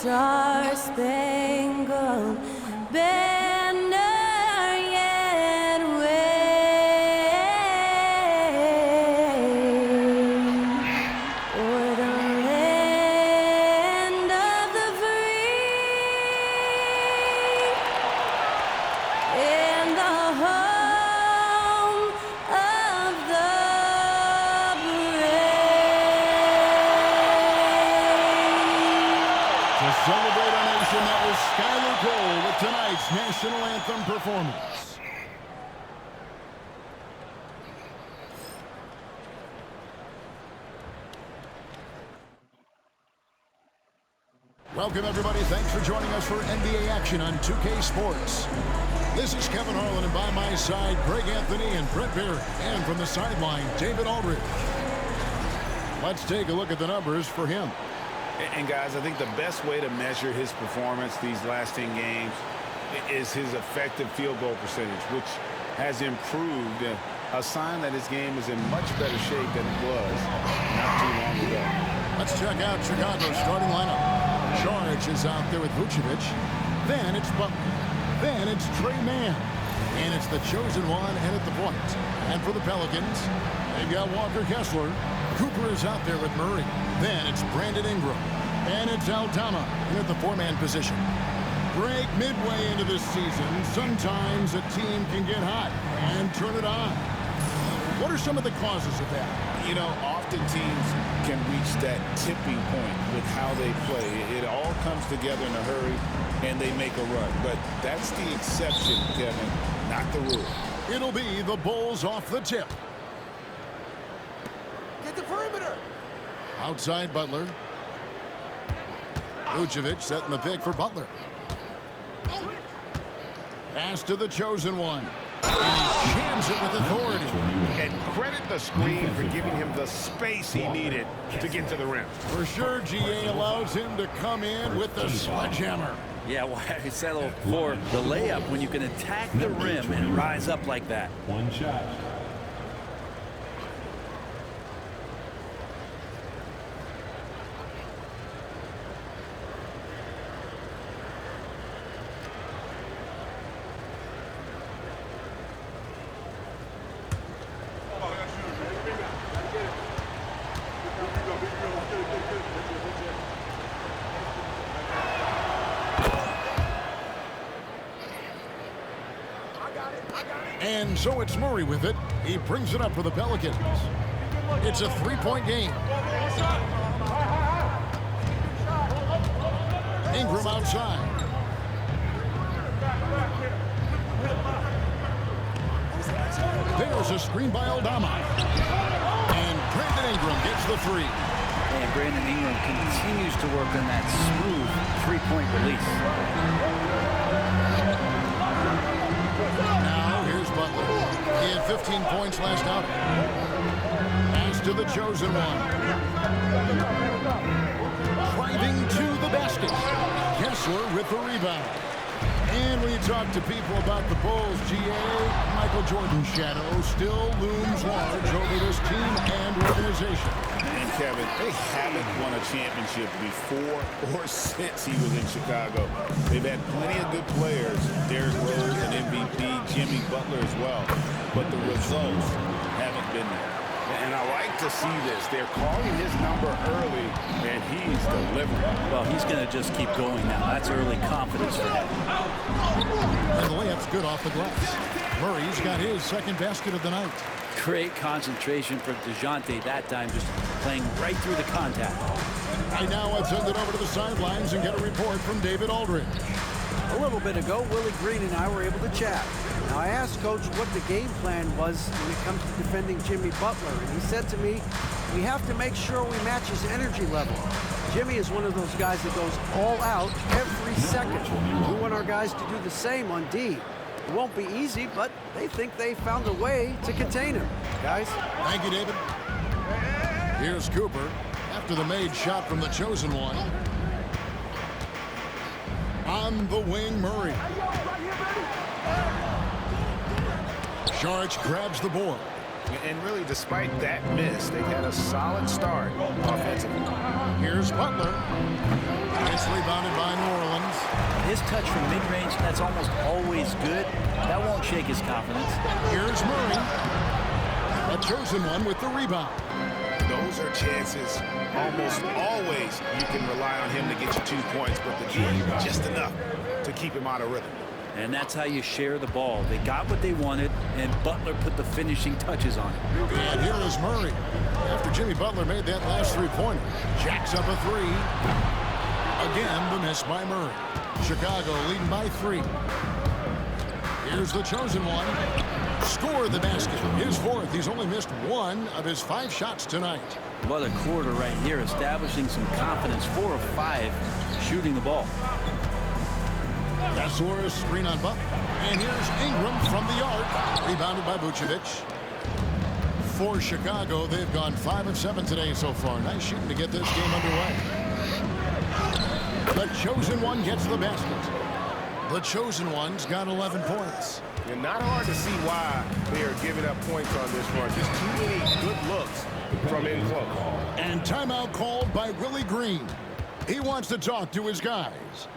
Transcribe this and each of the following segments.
star-spangled banner yet wave o'er the land of the free and the home of the brave. To celebrate our nation, that was Skylar Cole with tonight's national anthem performance. Welcome, everybody. Thanks for joining us for NBA action on 2K Sports. This is Kevin Harlan, and by my side, Greg Anthony and Brett Barry. And from the sideline, David Aldridge. Let's take a look at the numbers for him. And guys, I think the best way to measure his performance these last 10 games is his effective field goal percentage, which has improved, a sign that his game is in much better shape than it was not too long ago. Let's check out Chicago's starting lineup. George is out there with Vucevic. Then it's Butler. Then it's Trey Mann. And it's the chosen one and at the point. And for the Pelicans, they've got Walker Kessler. Cooper is out there with Murray. Then it's Brandon Ingram. And it's Aldama at the four-man position. Greg, midway into this season, sometimes a team can get hot and turn it on. What are some of the causes of that? You know, often teams can reach that tipping point with how they play. It all comes together in a hurry, and they make a run. But that's the exception, Kevin, not the rule. It'll be the Bulls off the tip. Get the perimeter. Outside Butler. Vucevic setting the pick for Butler. Pass to the chosen one. And he jams it with authority. And credit the screen for giving him the space he needed to get to the rim. For sure, GA allows him to come in with the sledgehammer. Yeah, well, I settle for the layup when you can attack the rim and rise up like that. One shot. And so it's Murray with it. He brings it up for the Pelicans. It's a three-point game. Ingram outside. There's a screen by Aldama. And Brandon Ingram gets the three. And Brandon Ingram continues to work on that smooth three-point release. Now here's Butler. He had 15 points last outing. Pass to the chosen one. Driving to the basket. Kessler with the rebound. And when you talk to people about the Bulls, GA, Michael Jordan's shadow still looms large over this team and organization. And Kevin, they haven't won a championship before or since he was in Chicago. They've had plenty of good players. Derrick Rose, an MVP, Jimmy Butler as well. But the results haven't been there. And I like to see this. They're calling his number early, and he's delivering. Well, he's going to just keep going now. That's early confidence for him. And the layup's good off the glass. Murray's got his second basket of the night. Great concentration for DeJounte that time, just playing right through the contact. And now let's send it over to the sidelines and get a report from David Aldridge. A little bit ago, Willie Green and I were able to chat. Now, I asked Coach what the game plan was when it comes to defending Jimmy Butler, and he said to me, we have to make sure we match his energy level. Jimmy is one of those guys that goes all out every second. We want our guys to do the same on D. It won't be easy, but they think they found a way to contain him. Guys? Thank you, David. Here's Cooper after the made shot from the chosen one. On the wing, Murray. Sharch grabs the board. And really, despite that miss, they had a solid start offensively. Here's Butler. It's rebounded his touch from mid-range, that's almost always good. That won't shake his confidence. Here's Murray. A chosen one with the rebound. Those are chances. Almost always you can rely on him to get you 2 points, but the key, just enough to keep him out of rhythm. And that's how you share the ball. They got what they wanted, and Butler put the finishing touches on it. And here is Murray. After Jimmy Butler made that last three-pointer, jacks up a three. Again, the miss by Murray. Chicago leading by 3. Here's the chosen one. Score the basket. His 4th. He's only missed 1 of his 5 shots tonight. What a quarter right here, establishing some confidence. 4 of 5 shooting the ball. That's Suarez screen on Butler. And here's Ingram from the arc. Rebounded by Vucevic. For Chicago, they've gone 5 of 7 today so far. Nice shooting to get this game underway. The chosen one gets the basket. The chosen one's got 11 points. And not hard to see why they are giving up points on this run. Just too many good looks from in close. And timeout called by Willie Green. He wants to talk to his guys.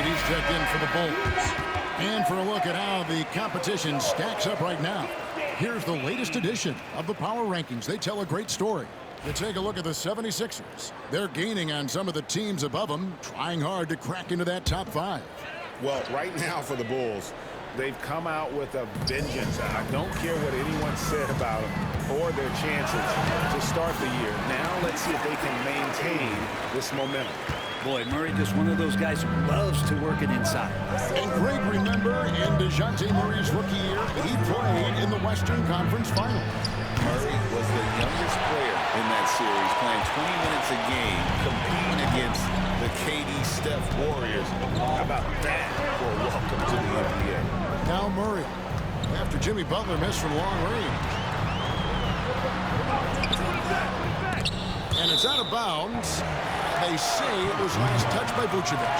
He's checked in for the Bulls. And for a look at how the competition stacks up right now, here's the latest edition of the Power Rankings. They tell a great story. You take a look at the 76ers. They're gaining on some of the teams above them, trying hard to crack into that top 5. Well, right now for the Bulls, they've come out with a vengeance. I don't care what anyone said about them or their chances to start the year. Now let's see if they can maintain this momentum. Boy, Murray just one of those guys who loves to work it inside. And Greg, remember, in DeJounte Murray's rookie year, he played in the Western Conference Final. Murray was the youngest player in that series, playing 20 minutes a game, competing against the KD Steph Warriors. How about that for a welcome to the NBA? Now Murray, after Jimmy Butler missed from long range. And it's out of bounds. They say it was last touched by Vucevic.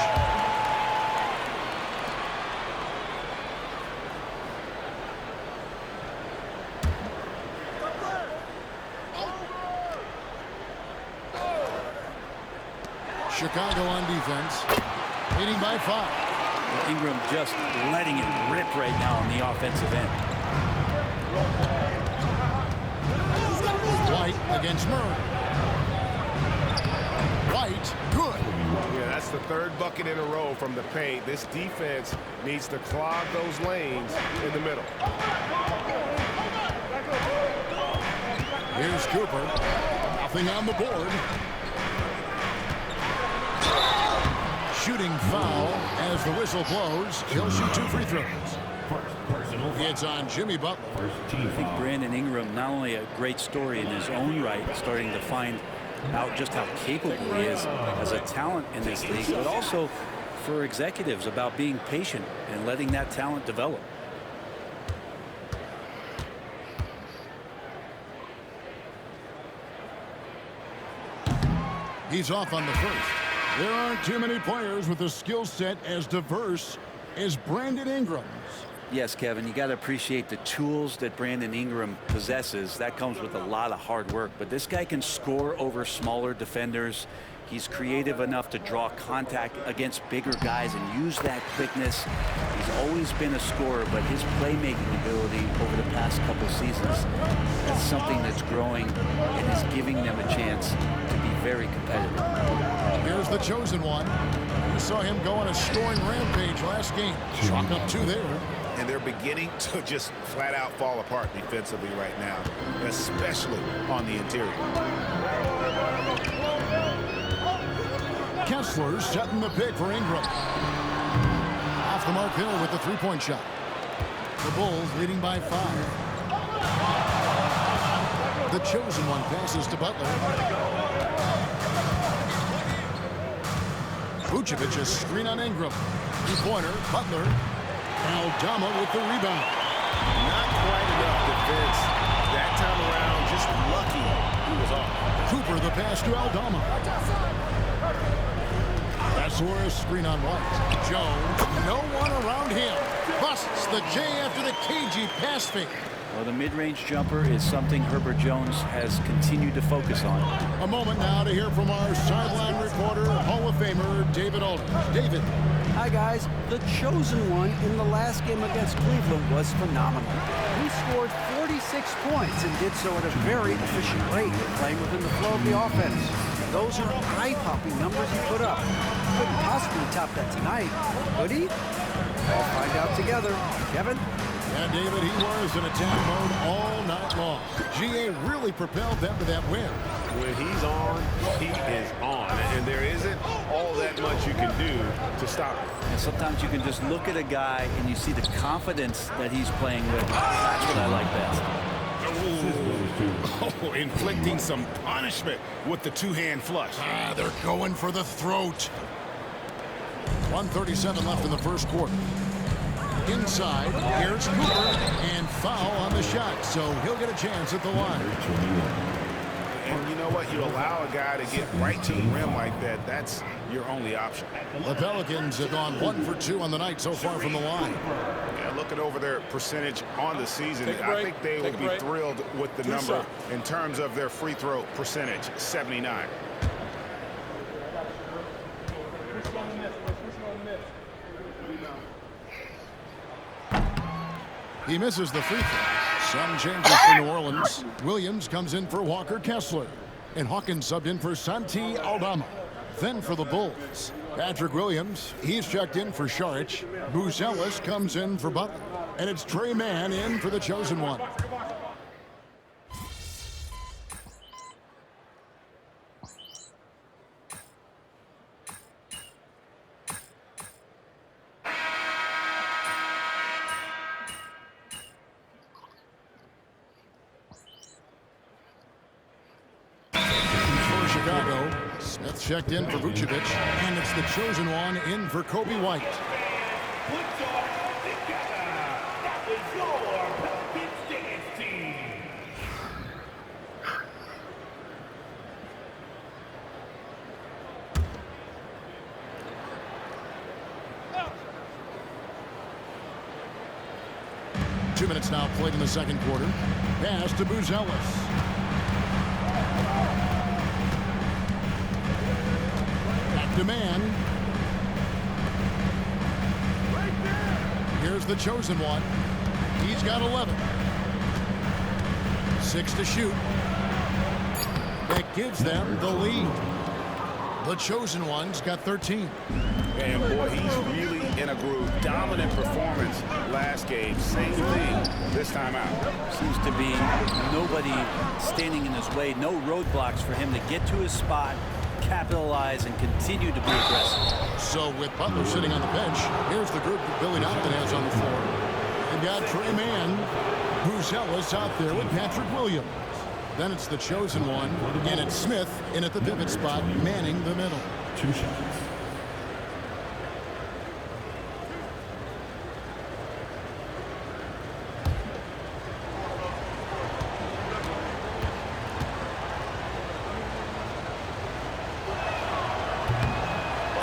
Chicago on defense, leading by 5. Ingram just letting it rip right now on the offensive end. White against Murray. White, good. Yeah, that's the 3rd bucket in a row from the paint. This defense needs to clog those lanes in the middle. Here's Cooper. Nothing on the board. Shooting foul as the whistle blows. He'll shoot 2 free throws. It's on Jimmy Butler. I think Brandon Ingram, not only a great story in his own right, starting to find out just how capable he is as a talent in this league, but also for executives about being patient and letting that talent develop. He's off on the first. There aren't too many players with a skill set as diverse as Brandon Ingram's. Yes, Kevin, you got to appreciate the tools that Brandon Ingram possesses. That comes with a lot of hard work. But this guy can score over smaller defenders. He's creative enough to draw contact against bigger guys and use that quickness. He's always been a scorer, but his playmaking ability over the past couple seasons is something that's growing and is giving them a chance to be very competitive. Here's the chosen one. We saw him go on a scoring rampage last game. Chalk up 2 there. and they're beginning to just flat out fall apart defensively right now, especially on the interior. Kessler setting the pick for Ingram. Off the mark Hill with the three-point shot. The Bulls leading by 5. The chosen one passes to Butler. Vucevic a screen on Ingram. Three-pointer, Butler. Aldama with the rebound. Not quite enough defense that time around. Just lucky he was off. Cooper the pass to Aldama. That's screen on White. Jones, no one around him. Busts the J after the cagey pass fake. Well, the mid-range jumper is something Herbert Jones has continued to focus on. A moment now to hear from our sideline reporter, Hall of Famer David Aldridge. David. Hi, guys. The chosen one in the last game against Cleveland was phenomenal. He scored 46 points and did so at a very efficient rate, playing within the flow of the offense. Those are eye-popping numbers he put up. Couldn't possibly top that tonight, could he? We'll find out together. Kevin? Yeah, David, he was in attack mode all night long. GA really propelled them to that win. When he's on, he is on. And there isn't all that much you can do to stop him. And sometimes you can just look at a guy and you see the confidence that he's playing with. That's what I like best. Oh, inflicting some punishment with the two-hand flush. They're going for the throat. 1:37 left in the first quarter. Inside, here's Cooper, and foul on the shot, so he'll get a chance at the line. And you know what? You allow a guy to get right to the rim like that, that's your only option. The Pelicans have gone 1 for 2 on the night so far from the line. Yeah, looking over their percentage on the season, I think they will be thrilled with the number in terms of their free throw percentage, 79. He misses the free throw. Some changes for New Orleans. Williams comes in for Walker Kessler. And Hawkins subbed in for Santi Aldama. Then for the Bulls, Patrick Williams, he's checked in for Saric. Buzelis comes in for Butler. And it's Trey Mann in for the chosen one. Chicago. Smith checked in for Vucevic, and it's the chosen one in for Kobe White. Two minutes now played in the second quarter. Pass to Buzelis. Demand. Here's the chosen one. He's got 11. 6 to shoot. That gives them the lead. The chosen one's got 13. And boy, he's really in a groove. Dominant performance last game. Same thing this time out. Seems to be nobody standing in his way. No roadblocks for him to get to his spot, capitalize, and continue to be aggressive. So with Butler sitting on the bench, here's the group that Billy Donovan has on the floor. They've got Trey Mann, Buzelis out there with Patrick Williams. Then it's the chosen one, and it's Smith in at the pivot spot, manning the middle. 2 shots.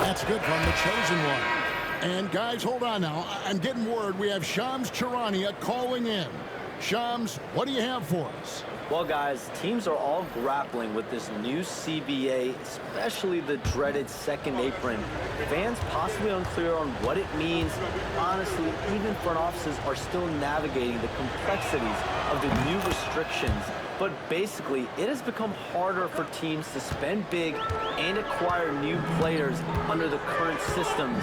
That's good from the chosen one. And guys, hold on now. I'm getting word we have Shams Charania calling in. Shams, what do you have for us? Well, guys, teams are all grappling with this new CBA, especially the dreaded second apron. Fans possibly unclear on what it means. Honestly, even front offices are still navigating the complexities of the new restrictions. But basically, it has become harder for teams to spend big and acquire new players under the current systems.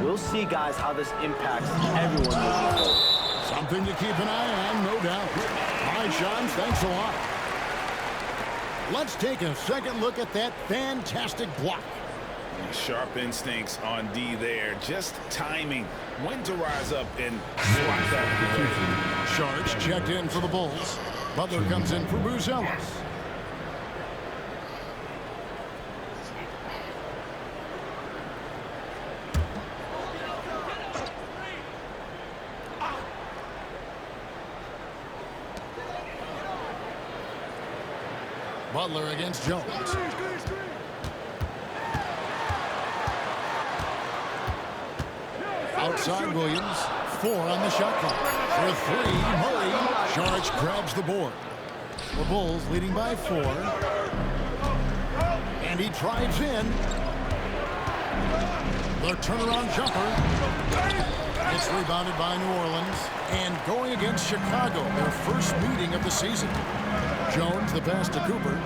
We'll see, guys, how this impacts everyone moving forward. Something to keep an eye on, no doubt. All right, Sean, thanks a lot. Let's take a second look at that fantastic block. Sharp instincts on D there. Just timing when to rise up and block that. Sharks checked in for the Bulls. Butler comes in for Buzelis. Butler against Jones. Outside Williams. 4 on the shot clock. For 3, Murray. Sharks grabs the board. The Bulls leading by 4. And he drives in. The turnaround jumper. It's rebounded by New Orleans. And going against Chicago, their first meeting of the season. Jones, the pass to Cooper.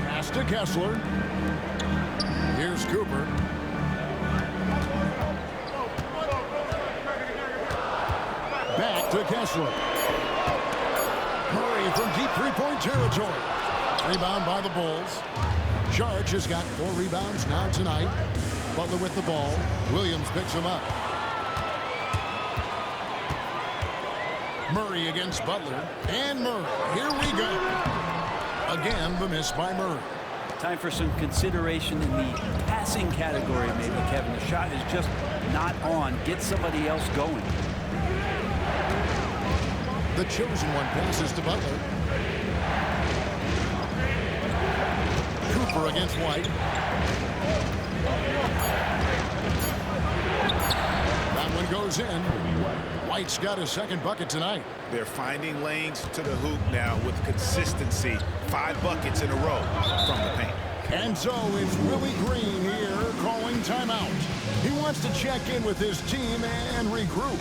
Pass to Kessler. Here's Cooper. Back to Kessler. Murray from deep three-point territory. Rebound by the Bulls. Sharks has got 4 rebounds now tonight. Butler with the ball. Williams picks him up. Murray against Butler. And Murray. Here we go. Again, the miss by Murray. Time for some consideration in the passing category, maybe, Kevin. The shot is just not on. Get somebody else going. The chosen one passes to Butler. Cooper against White. That one goes in. White's got his second bucket tonight. They're finding lanes to the hoop now with consistency. 5 buckets in a row from the paint. And so it's Willie Green here calling timeout. He wants to check in with his team and regroup.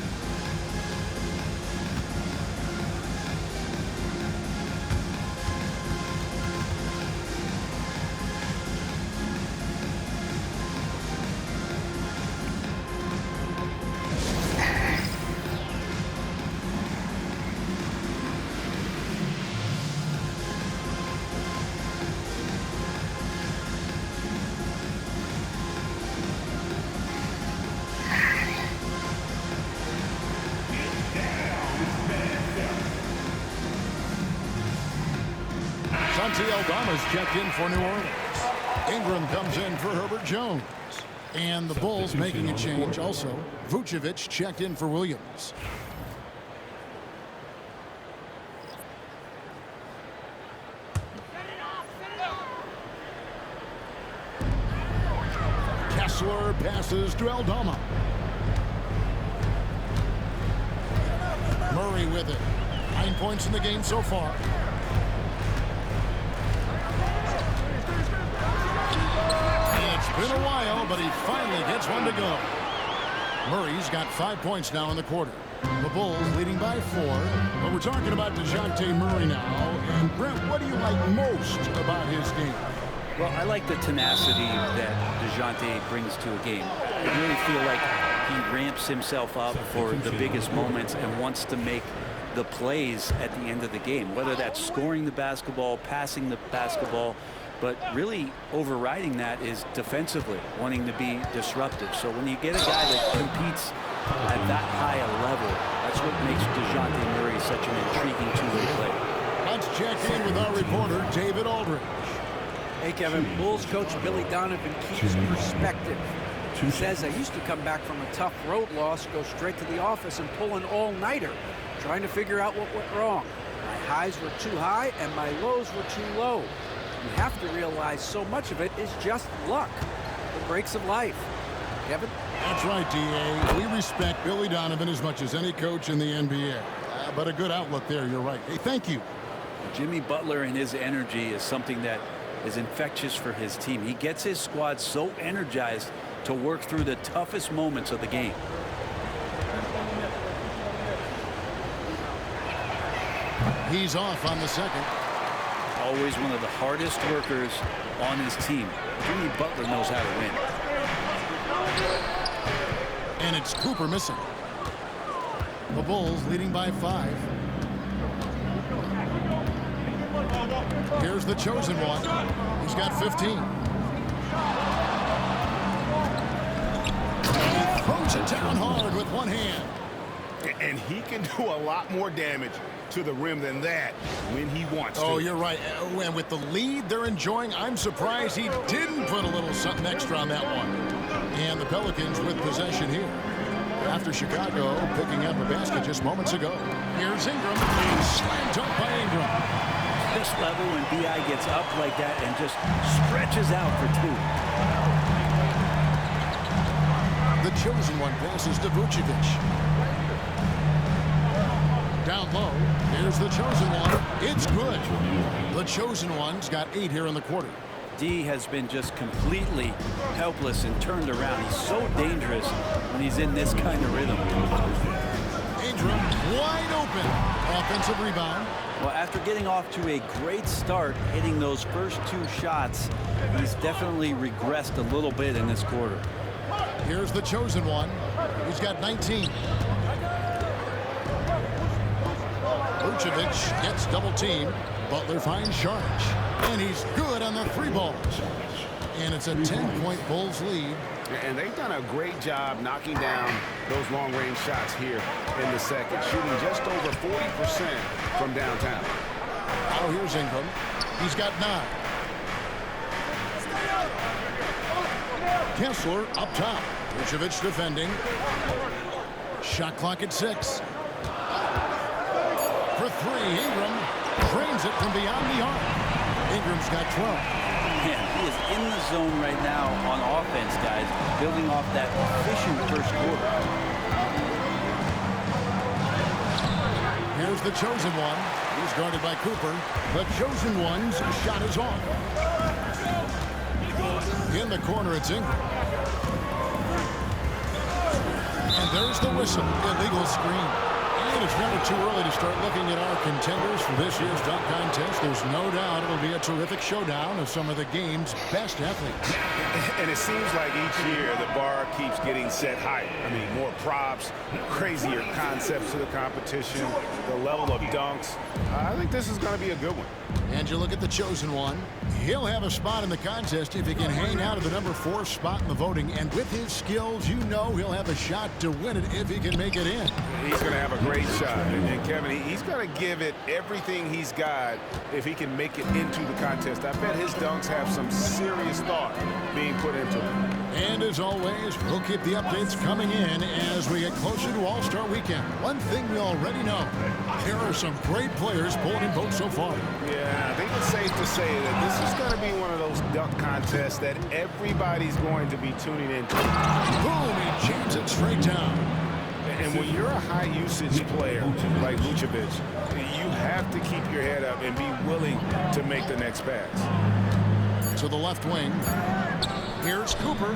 Aldama's checked in for New Orleans. Ingram comes in for Herbert Jones. And the Bulls making a change also. Vucevic checked in for Williams. Kessler passes to Aldama. Murray with it. 9 points in the game so far. Been a while, but he finally gets one to go. Murray's got 5 points now in the quarter. The Bulls leading by 4. But we're talking about DeJounte Murray now. And Brent, what do you like most about his game? Well, I like the tenacity that DeJounte brings to a game. I really feel like he ramps himself up for the biggest moments and wants to make the plays at the end of the game, whether that's scoring the basketball, passing the basketball. But really overriding that is defensively, wanting to be disruptive. So when you get a guy that competes at that high a level, that's what makes DeJounte Murray such an intriguing two-way player. Let's check in with our reporter, David Aldridge. Hey, Kevin. Bulls coach Billy Donovan keeps perspective. He says, I used to come back from a tough road loss, go straight to the office and pull an all-nighter, trying to figure out what went wrong. My highs were too high and my lows were too low. You have to realize so much of it is just luck, the breaks of life. Kevin? That's right, D.A. We respect Billy Donovan as much as any coach in the NBA. But a good outlook there, you're right. Hey, thank you. Jimmy Butler and his energy is something that is infectious for his team. He gets his squad so energized to work through the toughest moments of the game. He's off on the second. Always one of the hardest workers on his team. Jimmy Butler knows how to win. And it's Cooper missing. The Bulls leading by 5. Here's the chosen one. He's got 15. And he throws it down hard with one hand. And he can do a lot more damage to the rim than that when he wants to. Oh, you're right. And with the lead they're enjoying, I'm surprised he didn't put a little something extra on that one. And the Pelicans with possession here. After Chicago picking up a basket just moments ago. Here's Ingram. Being slammed up by Ingram. This level when B.I. gets up like that and just stretches out for 2. The chosen one passes to Vucevic. Down low. Here's the chosen one. It's good. The chosen one's got 8 here in the quarter. D has been just completely helpless and turned around. He's so dangerous when he's in this kind of rhythm. Ingram wide open. Offensive rebound. Well, after getting off to a great start, hitting those first 2 shots, he's definitely regressed a little bit in this quarter. Here's the chosen one. He's got 19. Vucevic gets double teamed. Butler finds Sharge. And he's good on the 3 balls. And it's a 10-point Bulls lead. And they've done a great job knocking down those long-range shots here in the second, shooting just over 40% from downtown. Now here's Ingram. He's got 9. Kessler up top. Vucevic defending. Shot clock at 6. For 3, Ingram drains it from beyond the arc. Ingram's got 12. Man, he is in the zone right now on offense, guys, building off that efficient first quarter. Here's the chosen one. He's guarded by Cooper. The chosen one's shot is off. In the corner, it's Ingram. And there's the whistle. Illegal screen. And it's never too early to start looking at our contenders for this year's dunk contest. There's no doubt it'll be a terrific showdown of some of the game's best athletes. And it seems like each year the bar keeps getting set higher. I mean, more props, crazier concepts to the competition, the level of dunks. I think this is going to be a good one. And you look at the chosen one. He'll have a spot in the contest if he can hang out at the number 4 spot in the voting. And with his skills, you know he'll have a shot to win it if he can make it in. He's going to have a great shot. And Kevin, he's going to give it everything he's got if he can make it into the contest. I bet his dunks have some serious thought being put into them. And as always, we'll keep the updates coming in as we get closer to All-Star Weekend. One thing we already know, there are some great players pulling in votes so far. Yeah, I think it's safe to say that this is going to be one of those dunk contests that everybody's going to be tuning into. Boom, he jams it straight down. And when you're a high-usage player like Vucevic, you have to keep your head up and be willing to make the next pass. To the left wing. Here's Cooper.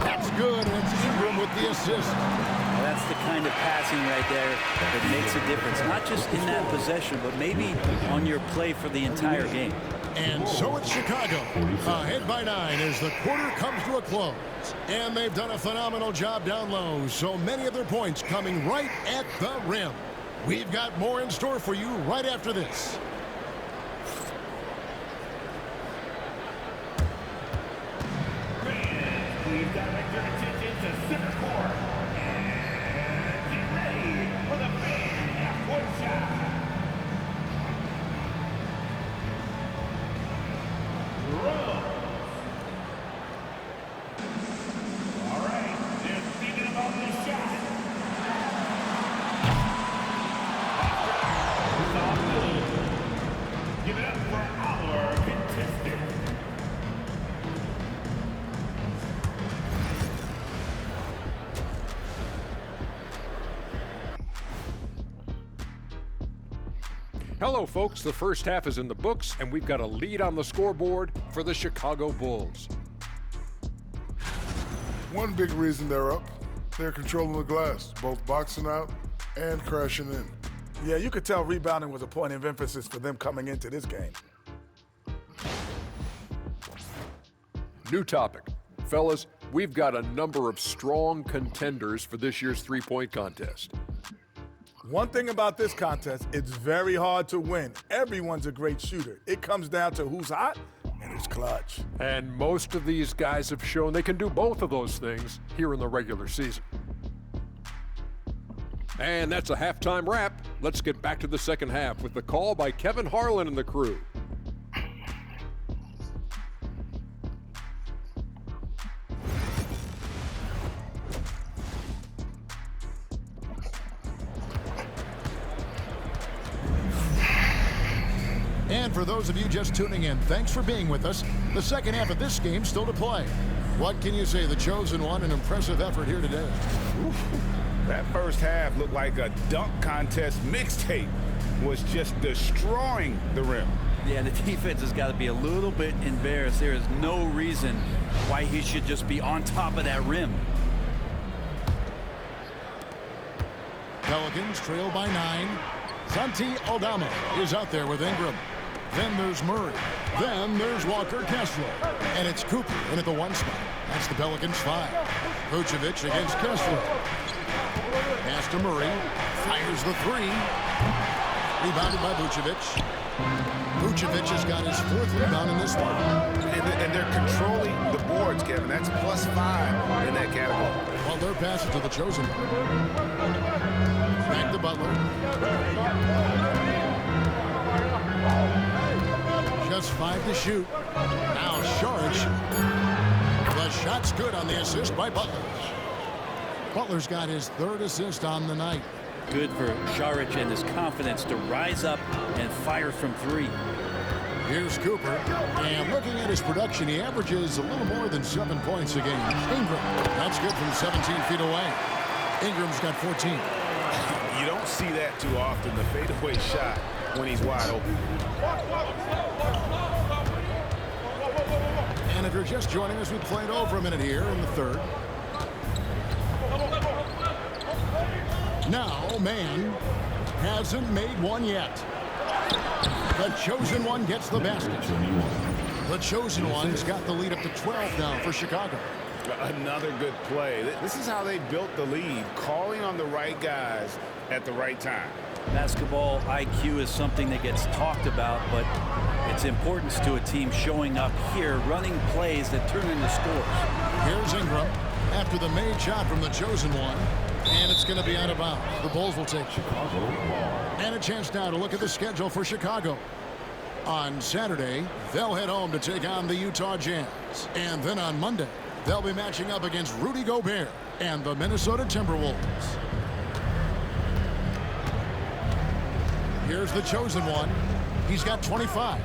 That's good, and it's Ingram with the assist. That's the kind of passing right there that makes a difference, not just in that possession, but maybe on your play for the entire game. And so it's Chicago, ahead by 9 as the quarter comes to a close. And they've done a phenomenal job down low, so many of their points coming right at the rim. We've got more in store for you right after this. Please direct your attention to center court and get ready for the big half-court shot. All right, they're thinking about this shot. It's all good. Give it up for our contestant. Hello, folks. The first half is in the books, and we've got a lead on the scoreboard for the Chicago Bulls. One big reason they're up, they're controlling the glass, both boxing out and crashing in. Yeah, you could tell rebounding was a point of emphasis for them coming into this game. New topic. Fellas, we've got a number of strong contenders for this year's three-point contest. One thing about this contest, it's very hard to win. Everyone's a great shooter. It comes down to who's hot and who's clutch. And most of these guys have shown they can do both of those things here in the regular season. And that's a halftime wrap. Let's get back to the second half with the call by Kevin Harlan and the crew. And for those of you just tuning in, thanks for being with us. The second half of this game still to play. What can you say? The chosen one, an impressive effort here today. That first half looked like a dunk contest mixtape. Was just destroying the rim. Yeah, the defense has got to be a little bit embarrassed. There is no reason why he should just be on top of that rim. Pelicans trail by 9. Santi Aldama is out there with Ingram. Then there's Murray. Then there's Walker Kessler. And it's Cooper in at the 1 spot. That's the Pelicans 5. Vucevic against Kessler. Pass to Murray. Fires the 3. Rebounded by Vucevic. Vucevic has got his 4th rebound in this one. And they're controlling the boards, Kevin. That's +5 in that category. Well, they're passing to the chosen one. Back to Butler. Just 5 to shoot. Now Saric. The shot's good on the assist by Butler. Butler's got his 3rd assist on the night. Good for Saric and his confidence to rise up and fire from 3. Here's Cooper. And looking at his production, he averages a little more than 7 points a game. Ingram. That's good from 17 feet away. Ingram's got 14. You don't see that too often, the fadeaway shot when he's wide open. And if you're just joining us, we played over a minute here in the 3rd. Now, man hasn't made one yet. The chosen one gets the basket. The chosen one's got the lead up to 12 now for Chicago. Another good play. This is how they built the lead, calling on the right guys at the right time. Basketball IQ is something that gets talked about, but its importance to a team showing up here, running plays that turn into scores. Here's Ingram after the made shot from the chosen one, and it's going to be out of bounds. The Bulls will take Chicago ball. And a chance now to look at the schedule for Chicago. On Saturday, they'll head home to take on the Utah Jazz. And then on Monday, they'll be matching up against Rudy Gobert and the Minnesota Timberwolves. Here's the chosen one. He's got 25.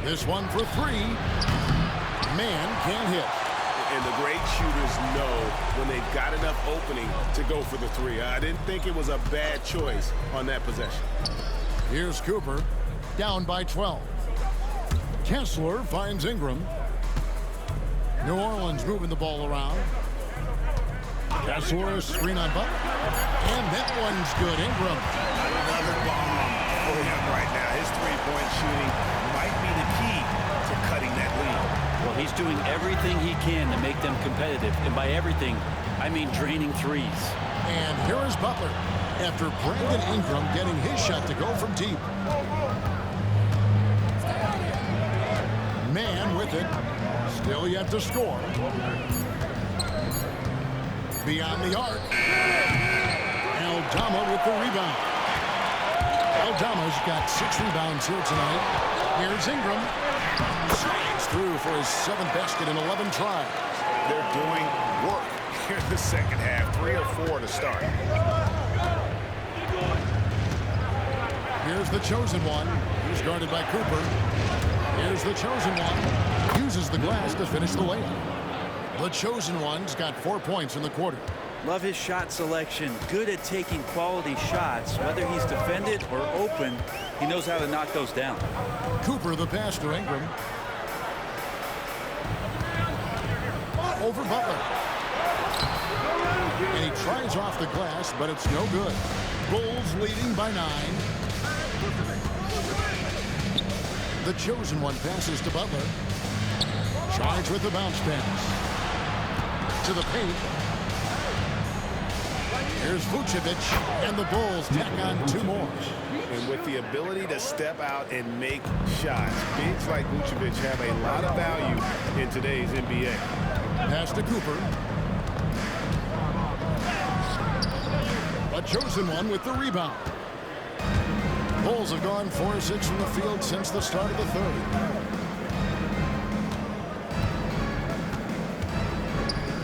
This one for 3. Man can't hit. And the great shooters know when they've got enough opening to go for the 3. I didn't think it was a bad choice on that possession. Here's Cooper, down by 12. Kessler finds Ingram. New Orleans moving the ball around. Kessler, screen on Butler. And that one's good. Ingram. Another bomb for him right now. His three-point shooting might be the key to cutting that lead. Well, he's doing everything he can to make them competitive. And by everything, I mean draining threes. And here is Butler after Brandon Ingram getting his shot to go from deep. Man with it. Still yet to score. Beyond the arc. Aldama with the rebound. Aldama's got 6 rebounds here tonight. Here's Ingram. Slides through for his 7th basket in 11 tries. They're doing work here in the second half. 3 or 4 to start. Here's the chosen one. He's guarded by Cooper. Here's the chosen one. Uses the glass to finish the layup. The chosen one's got 4 points in the quarter. Love his shot selection. Good at taking quality shots. Whether he's defended or open, he knows how to knock those down. Cooper the pass to Ingram. Over Butler. And he tries off the glass, but it's no good. Bulls leading by 9. The chosen one passes to Butler. Charged with the bounce pass. To the paint. Here's Vucevic, and the Bulls tack on 2 more. And with the ability to step out and make shots, bigs like Vucevic have a lot of value in today's NBA. Pass to Cooper. A chosen one with the rebound. Bulls have gone 4 of 6 from the field since the start of the third.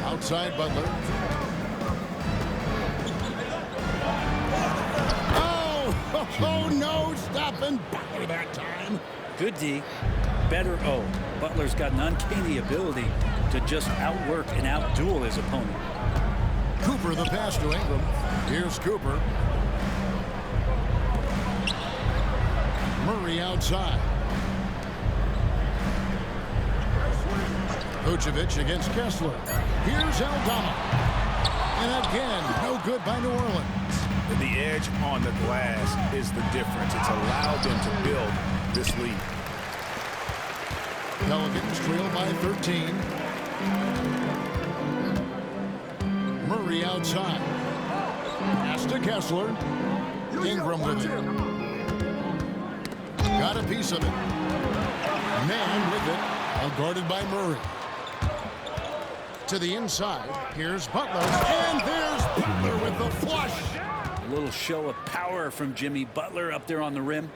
Outside Butler. Oh, no, stopping by that time. Good D, better O. Butler's got an uncanny ability to just outwork and outduel his opponent. Cooper, the pass to Ingram. Here's Cooper. Murray outside. Vucevic against Kessler. Here's Aldama. And again, no good by New Orleans. The edge on the glass is the difference. It's allowed them to build this lead. Pelicans trail by 13. Murray outside. Pass to Kessler. Ingram with it. Got a piece of it. Man with it. Guarded by Murray. To the inside. Here's Butler. And there's Butler with the flush. A little show of power from Jimmy Butler up there on the rim.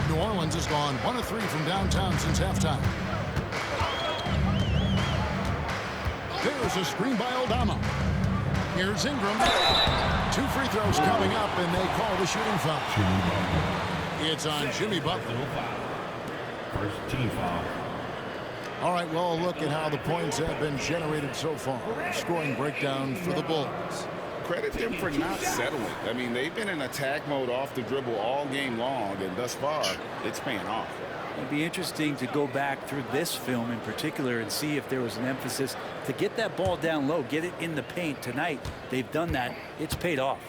New Orleans has gone 1 of 3 from downtown since halftime. There's a screen by Aldama. Here's Ingram. 2 free throws coming up, and they call the shooting foul. It's on Jimmy Butler. First team foul. All right, well, look at how the points have been generated so far. Scoring breakdown for the Bulls. Credit them for not settling. I mean, they've been in attack mode off the dribble all game long, and thus far, it's paying off. It'd be interesting to go back through this film in particular and see if there was an emphasis to get that ball down low, get it in the paint. Tonight, they've done that. It's paid off.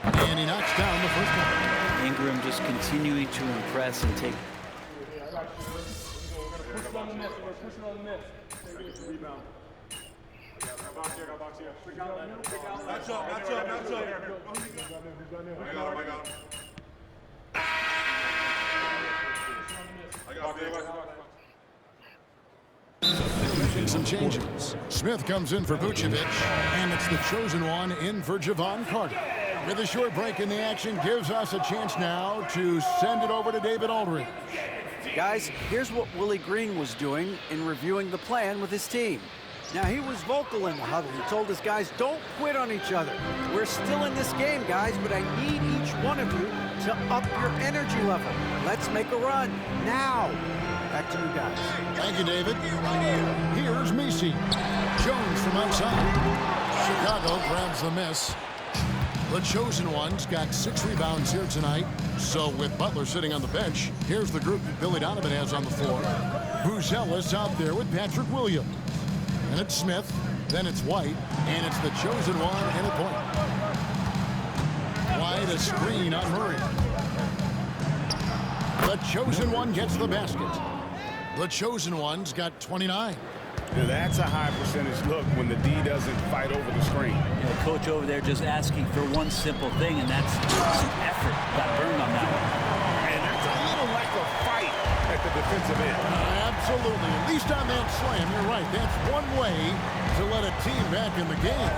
And he knocks down the first one. Ingram just continuing to impress and take. Some changes. Smith comes in for Vucevic, and it's the chosen one in for Javon Carter. With a short break in the action, gives us a chance now to send it over to David Aldridge. Guys, here's what Willie Green was doing in reviewing the plan with his team. Now, he was vocal in the huddle. He told his guys, don't quit on each other. We're still in this game, guys, but I need each one of you to up your energy level. Let's make a run now. Back to you guys. Thank you, David. Here's Messi. Jones from outside. Chicago grabs the miss. The chosen one's got 6 rebounds here tonight. So with Butler sitting on the bench, here's the group that Billy Donovan has on the floor. Buzelis out there with Patrick Williams. And it's Smith, then it's White, and it's the chosen one and a point. White, a screen on Murray. The chosen one gets the basket. The chosen one's got 29. Now that's a high percentage look when the D doesn't fight over the screen. You know, coach over there just asking for one simple thing, and that's some effort. Got burned on that one. And there's a little lack of fight at the defensive end. Absolutely. At least on that slam, you're right. That's one way to let a team back in the game.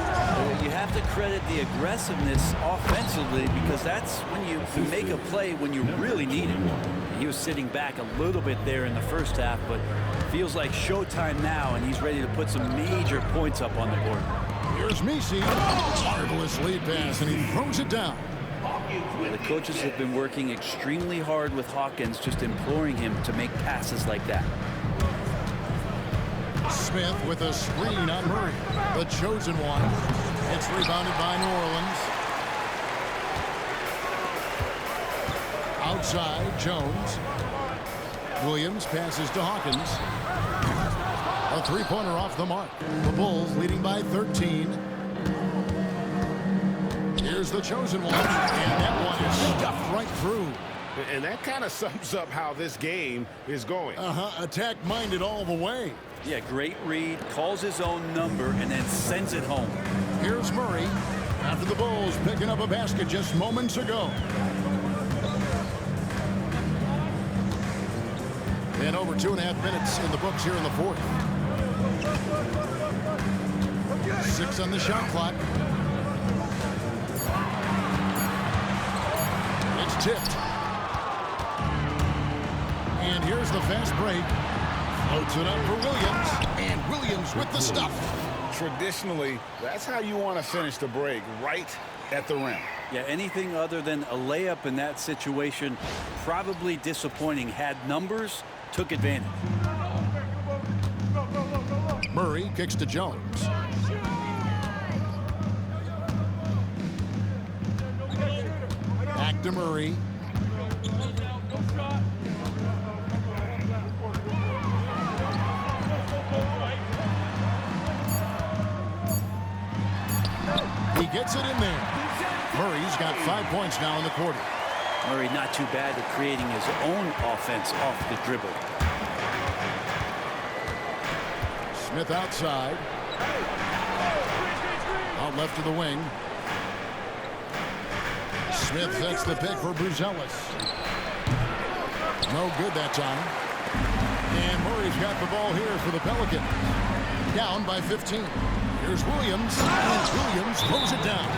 You have to credit the aggressiveness offensively, because that's when you make a play when you really need it. He was sitting back a little bit there in the first half, but feels like showtime now, and he's ready to put some major points up on the board. Here's Messi. Marvelous lead pass, and he throws it down. The coaches have been working extremely hard with Hawkins, just imploring him to make passes like that. Smith with a screen on Murray. The chosen one. It's rebounded by New Orleans. Outside, Jones. Williams passes to Hawkins. A three-pointer off the mark. The Bulls leading by 13. Here's the chosen one, and that one is stuffed right through. And that kind of sums up how this game is going. Attack-minded all the way. Yeah, great read, calls his own number, and then sends it home. Here's Murray after the Bulls picking up a basket just moments ago. And over 2.5 minutes in the books here in the fourth. 6 on the shot clock. It's tipped. And here's the fast break. Floats it up for Williams. And Williams with the stuff. Traditionally, that's how you want to finish the break, right at the rim. Yeah, anything other than a layup in that situation, probably disappointing. Had numbers, took advantage. Murray kicks to Jones. Back to Murray. He gets it in there. Murray's got 5 points now in the quarter. Murray not too bad at creating his own offense off the dribble. Smith outside. Out left to the wing. Smith sets the pick for Buzelis. No good that time. And Murray's got the ball here for the Pelicans. Down by 15. Here's Williams. And Williams throws it down.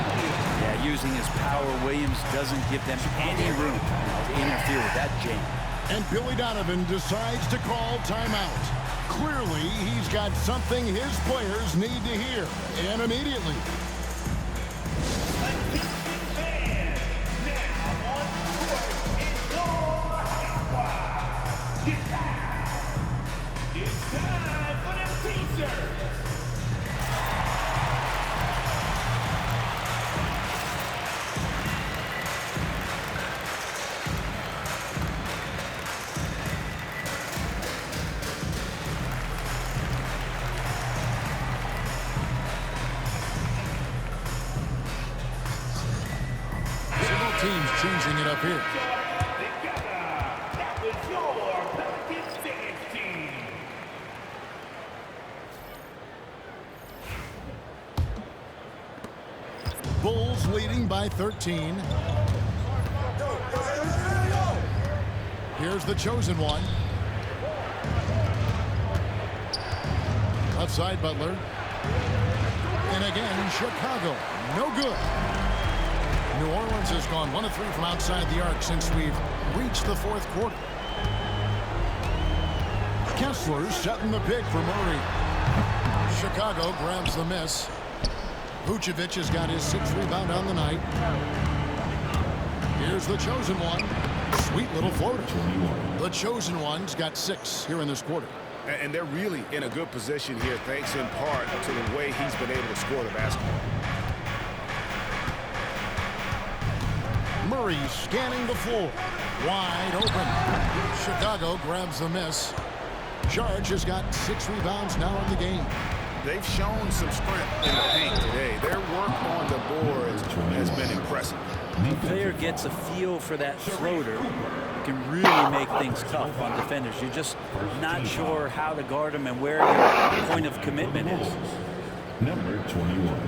Yeah, using his power, Williams doesn't give them any room to interfere with that jam. And Billy Donovan decides to call timeout. Clearly, he's got something his players need to hear. And immediately. It's time for the teaser. Teams changing it up here. That was your Pelicans dance team. Bulls leading by 13. Here's the chosen one. Outside Butler. And again, Chicago. No good. New Orleans has gone 1 of 3 from outside the arc since we've reached the fourth quarter. Kessler setting the pick for Murray. Chicago grabs the miss. Vucevic has got his 6th rebound on the night. Here's the chosen one. Sweet little floater. The chosen one's got 6 here in this quarter. And they're really in a good position here, thanks in part to the way he's been able to score the basketball. Murray scanning the floor. Wide open. Chicago grabs the miss. Charge has got 6 rebounds now in the game. They've shown some strength in the paint today. Their work on the boards has been impressive. The player gets a feel for that floater, can really make things tough on defenders. You're just not sure how to guard them and where your point of commitment is. Number 21.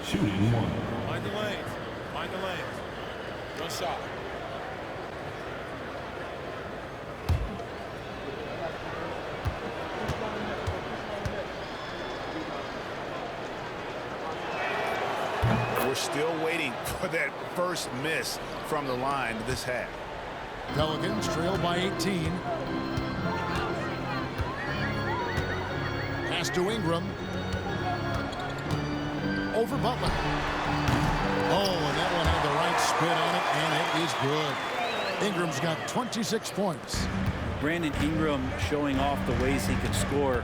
Shooting 1. Mind the lanes. Mind the lanes. Good shot. We're still waiting for that first miss from the line this half. Pelicans trail by 18. Pass to Ingram. Over Butler. Oh, and that one had the right spin on it, and it is good. Ingram's got 26 points. Brandon Ingram showing off the ways he can score.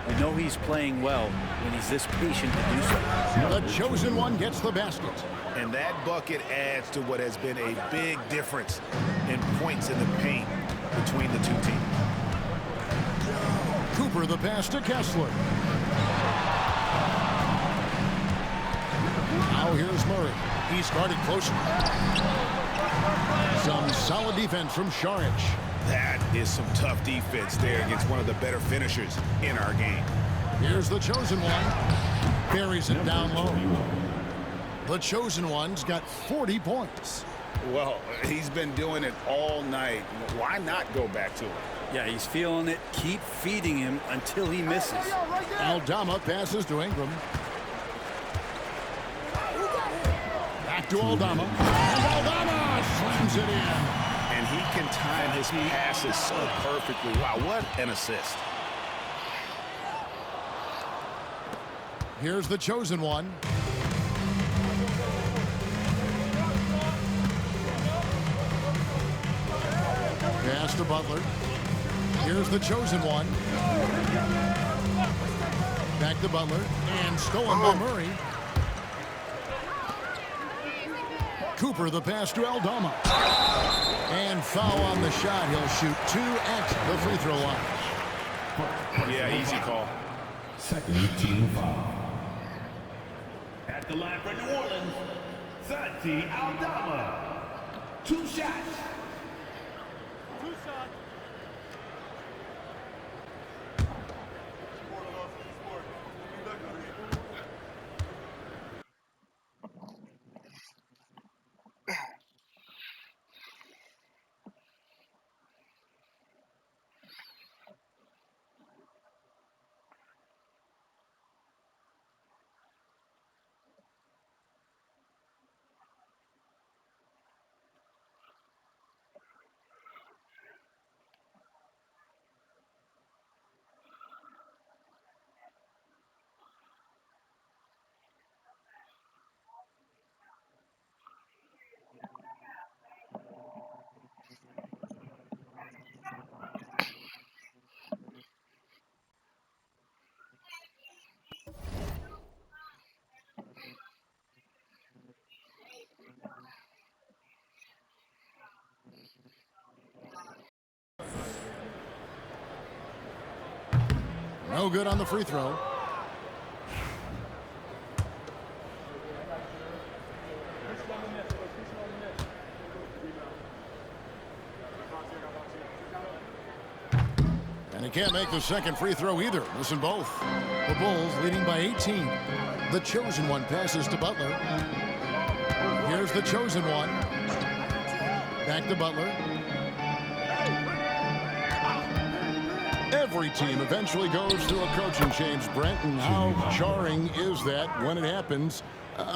You know he's playing well when he's this patient to do so. The chosen one gets the basket. And that bucket adds to what has been a big difference in points in the paint between the two teams. Cooper the pass to Kessler. Now here's Murray. He's guarded closer. Some solid defense from Šarić. That is some tough defense there against one of the better finishers in our game. Here's the chosen one. Buries it down low. The chosen one's got 40 points. Well, he's been doing it all night. Why not go back to it? Yeah, he's feeling it. Keep feeding him until he misses. Aldama passes to Ingram. Back to Aldama. And Aldama slams it in. And he can time his passes so perfectly. Wow, what an assist. Here's the chosen one. Pass to Butler. Here's the chosen one. Back to Butler. And stolen by Murray. Cooper the pass to Aldama. And foul on the shot. He'll shoot 2 at the free throw line. Yeah, easy call. Second team foul. At the line for New Orleans, Santi Aldama. 2 shots. No good on the free throw. And he can't make the second free throw either. Listen both. The Bulls leading by 18. The chosen one passes to Butler. Here's the chosen one. Back to Butler. Every team eventually goes through a coaching change, Brent, and how jarring is that when it happens,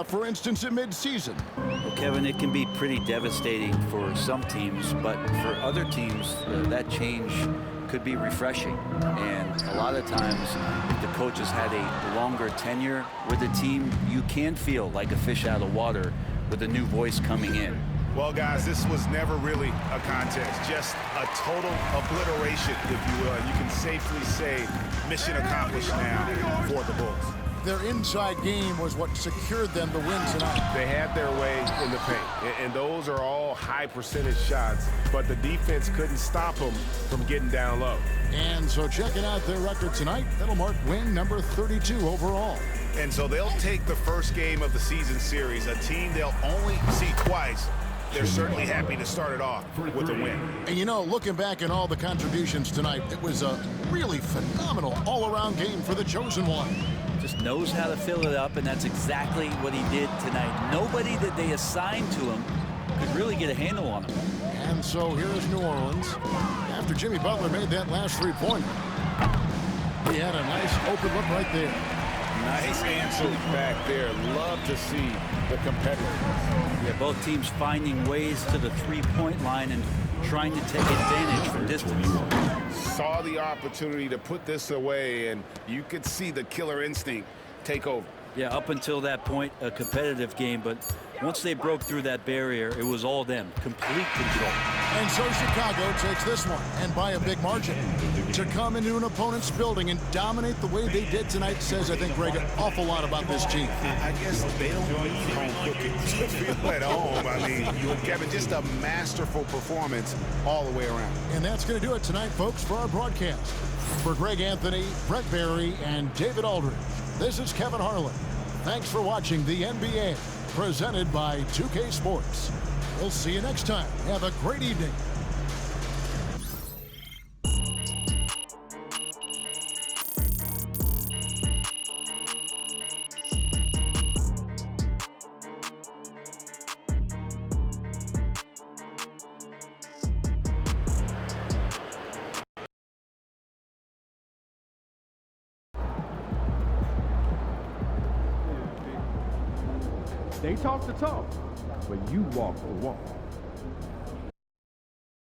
for instance, in mid-season? Well, Kevin, it can be pretty devastating for some teams, but for other teams, that change could be refreshing. And a lot of times, if the coach has had a longer tenure with the team, you can feel like a fish out of water with a new voice coming in. Well, guys, this was never really a contest, just a total obliteration, if you will. And you can safely say mission accomplished now for the Bulls. Their inside game was what secured them the win tonight. They had their way in the paint, and those are all high percentage shots, but the defense couldn't stop them from getting down low. And so checking out their record tonight, that'll mark win number 32 overall. And so they'll take the first game of the season series, a team they'll only see twice. They're certainly happy to start it off with a win. And you know, looking back at all the contributions tonight, it was a really phenomenal all-around game for the chosen one. Just knows how to fill it up, and that's exactly what he did tonight. Nobody that they assigned to him could really get a handle on him. And so here's New Orleans. After Jimmy Butler made that last three-pointer, he had a nice open look right there. Nice answer back there. Love to see the competitiveness. Yeah, both teams finding ways to the three-point line and trying to take advantage from distance. Saw the opportunity to put this away, and you could see the killer instinct take over. Yeah, up until that point, a competitive game, but once they broke through that barrier, it was all them. Complete control. And so Chicago takes this one, and by a big margin. To come into an opponent's building and dominate the way they did tonight says, I think, Greg, an awful lot about this team. I guess they don't need home cooking to feel at home. I mean, Kevin, just a masterful performance all the way around. And that's going to do it tonight, folks, for our broadcast. For Greg Anthony, Brett Barry, and David Aldridge, this is Kevin Harlan. Thanks for watching the NBA, presented by 2K Sports. We'll see you next time. Have a great evening. They talk the talk, but you walk the walk.